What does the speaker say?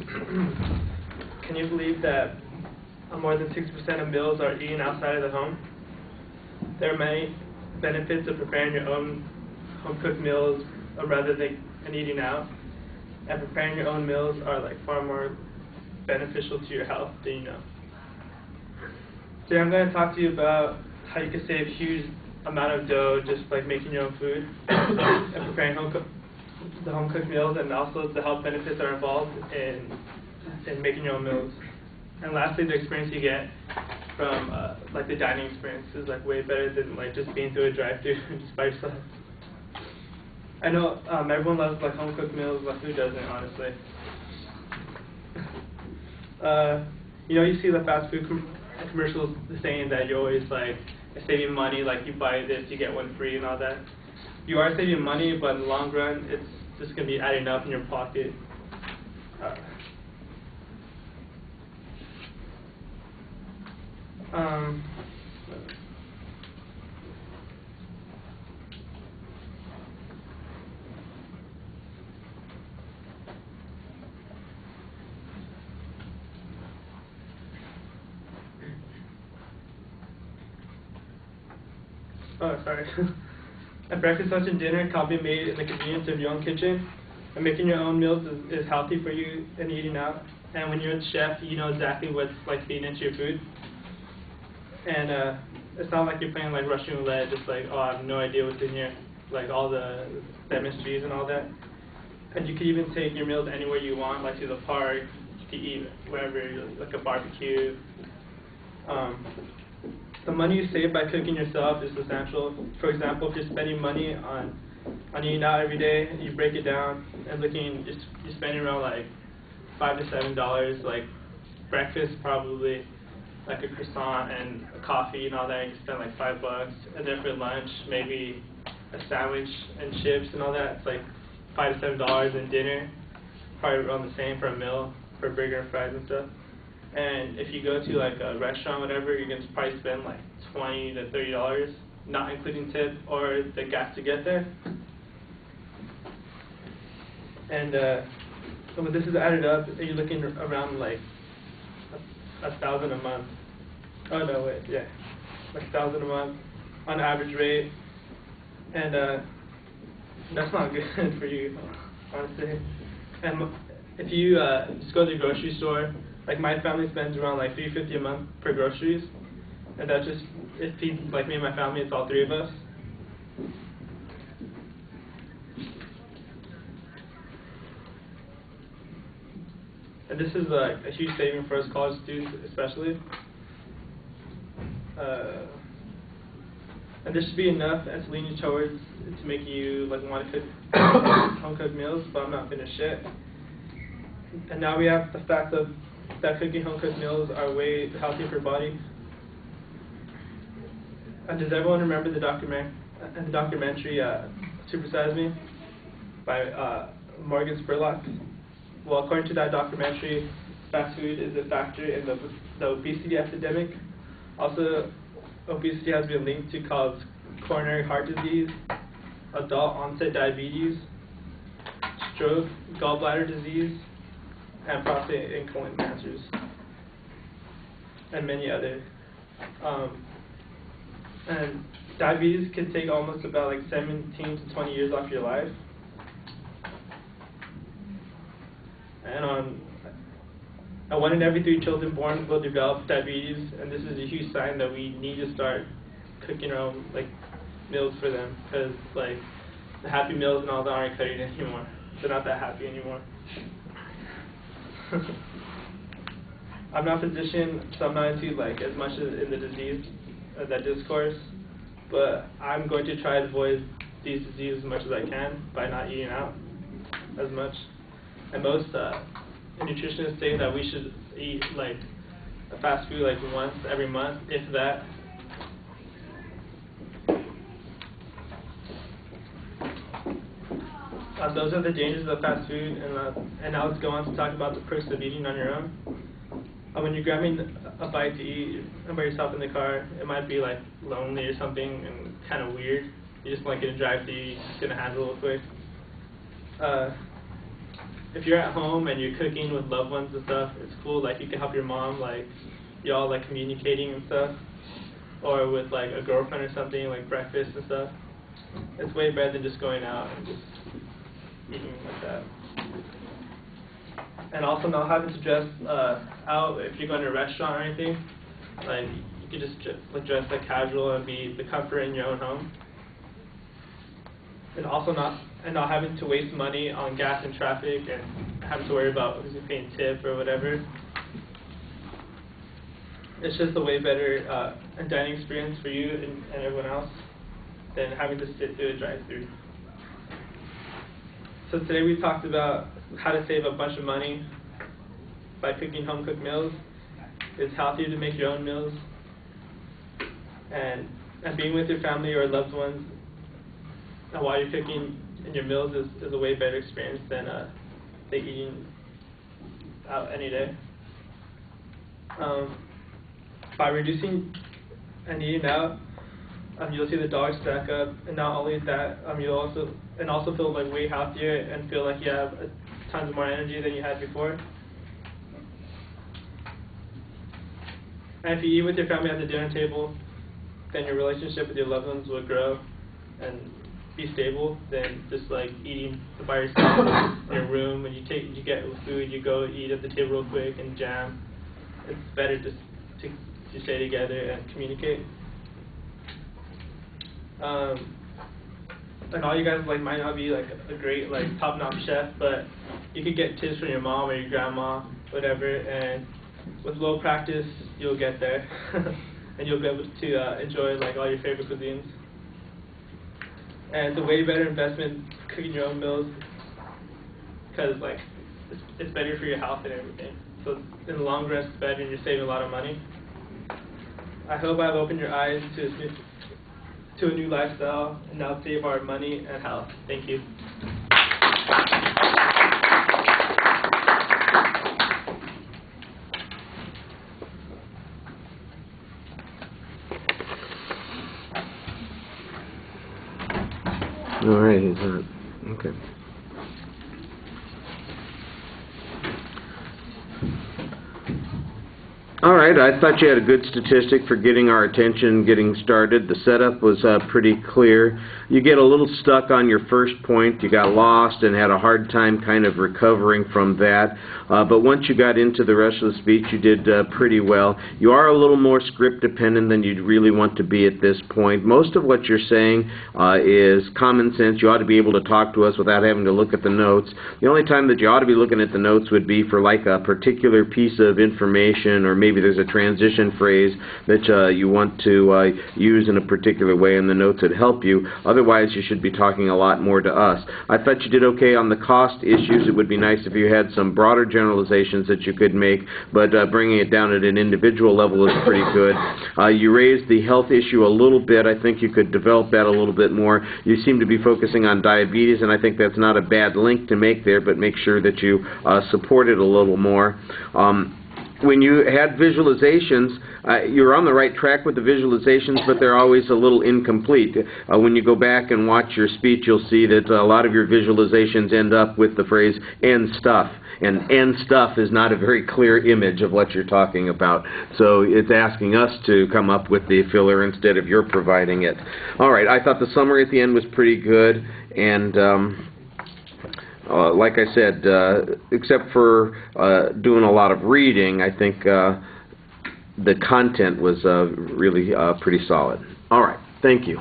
Can you believe that more than 60% of meals are eaten outside of the home? There are many benefits of preparing your own home-cooked meals rather than eating out. And preparing your own meals are like far more beneficial to your health than you know. Today I'm going to talk to you about how you can save a huge amount of dough just like making your own food and preparing the home-cooked meals, and also the health benefits that are involved in making your own meals. And lastly, the experience you get from like the dining experience is like way better than like just being through a drive-thru just by yourself. I know everyone loves like home-cooked meals, like who doesn't, honestly? You know, you see the fast food commercials saying that you're always like saving money, like you buy this, you get one free and all that. You are saving money, but in the long run, it's just going to be adding up in your pocket. Oh, sorry. At breakfast, lunch, and dinner can be made in the convenience of your own kitchen. And making your own meals is healthy for you than eating out. And when you're a chef, you know exactly what's like feeding into your food. And it's not like you're playing like Russian roulette, just like, oh, I have no idea what's in here, like all the MSGs and all that. And you can even take your meals anywhere you want, like to the park, you can eat wherever, like a barbecue. The money you save by cooking yourself is essential. For example, if you're spending money on eating out every day, you break it down and you're spending around like $5 to $7. Like breakfast, probably like a croissant and a coffee and all that, you spend like $5. And then for lunch, maybe a sandwich and chips and all that, it's like $5 to $7. And dinner, probably around the same for a meal, for burger and fries and stuff. And if you go to like a restaurant, whatever, you're going to probably spend like $20 to $30, not including tip or the gas to get there. And so when this is added up, you're looking around like $1,000 a month. Oh no, wait, yeah, like $1,000 a month on average rate, and that's not good for you, honestly. And if you just go to the grocery store, like my family spends around like $350 a month for groceries, and that just, it feeds like me and my family. It's all three of us. And this is like a huge saving for us college students, especially. And this should be enough as leaning towards to make you like want to cook home-cooked meals, but I'm not finished yet. And now we have the fact that cooking home-cooked meals are way healthier for your body. And does everyone remember the documentary Supersize Me by Morgan Spurlock? Well, according to that documentary, fast food is a factor in the obesity epidemic. Also, obesity has been linked to cause coronary heart disease, adult onset diabetes, stroke, gallbladder disease, and prostate and colon cancers, and many others. And diabetes can take almost about like 17 to 20 years off your life. And 1 in every 3 children born will develop diabetes, and this is a huge sign that we need to start cooking our own like meals for them, because like the Happy Meals and all that aren't cutting it anymore. They're not that happy anymore. I'm not a physician, so I'm not into like as much in the disease, that discourse, but I'm going to try to avoid these diseases as much as I can by not eating out as much. And most nutritionists say that we should eat like a fast food like once every month, if that. Those are the dangers of fast food, and now let's go on to talk about the perks of eating on your own. When you're grabbing a bite to eat by yourself in the car, it might be like lonely or something and kind of weird. You just like get a drive-through, you're just gonna handle it quick. if you're at home and you're cooking with loved ones and stuff, it's cool. Like, you can help your mom, like, y'all, like, communicating and stuff. Or with, like, a girlfriend or something, like breakfast and stuff. It's way better than just going out and just eating like that. And also not having to dress out if you're going to a restaurant or anything. Like, you can just dress like casual and be the comfort in your own home. And also not having to waste money on gas and traffic and having to worry about who's paying tip or whatever. It's just a way better dining experience for you and everyone else than having to sit through a drive-thru. So today we talked about how to save a bunch of money by cooking home-cooked meals. It's healthier to make your own meals, and being with your family or loved ones and while you're cooking in your meals is a way better experience than say eating out any day. By reducing and eating out, you'll see the dollars stack up, and not only that, you'll also feel like way healthier and feel like you have tons more energy than you had before. And if you eat with your family at the dinner table, then your relationship with your loved ones will grow and be stable than just like eating by yourself in your room. When you get food, you go eat at the table real quick and jam. It's better to stay together and communicate. And all you guys like might not be like a great like top-notch chef, but you could get tips from your mom or your grandma, whatever, and with a little practice you'll get there and you'll be able to enjoy like all your favorite cuisines. And it's a way better investment cooking your own meals because like it's better for your health and everything. So in the long run it's better and you're saving a lot of money. I hope I've opened your eyes to a new lifestyle and now save our money and health. Thank you. All right, he's not. Okay. All right, I thought you had a good statistic for getting our attention, getting started. The setup was pretty clear. You get a little stuck on your first point. You got lost and had a hard time kind of recovering from that. But once you got into the rest of the speech, you did pretty well. You are a little more script dependent than you'd really want to be at this point. Most of what you're saying is common sense. You ought to be able to talk to us without having to look at the notes. The only time that you ought to be looking at the notes would be for like a particular piece of information, or maybe there's a transition phrase that you want to use in a particular way, and the notes would help you. Otherwise, you should be talking a lot more to us. I thought you did okay on the cost issues. It would be nice if you had some broader generalizations that you could make, but bringing it down at an individual level is pretty good. You raised the health issue a little bit. I think you could develop that a little bit more. You seem to be focusing on diabetes, and I think that's not a bad link to make there, but make sure that you support it a little more. When you had visualizations, you're on the right track with the visualizations, but they're always a little incomplete. When you go back and watch your speech, you'll see that a lot of your visualizations end up with the phrase "and stuff." And stuff is not a very clear image of what you're talking about. So it's asking us to come up with the filler instead of your providing it. All right, I thought the summary at the end was pretty good, and like I said, except for doing a lot of reading, I think the content was really pretty solid. All right, thank you.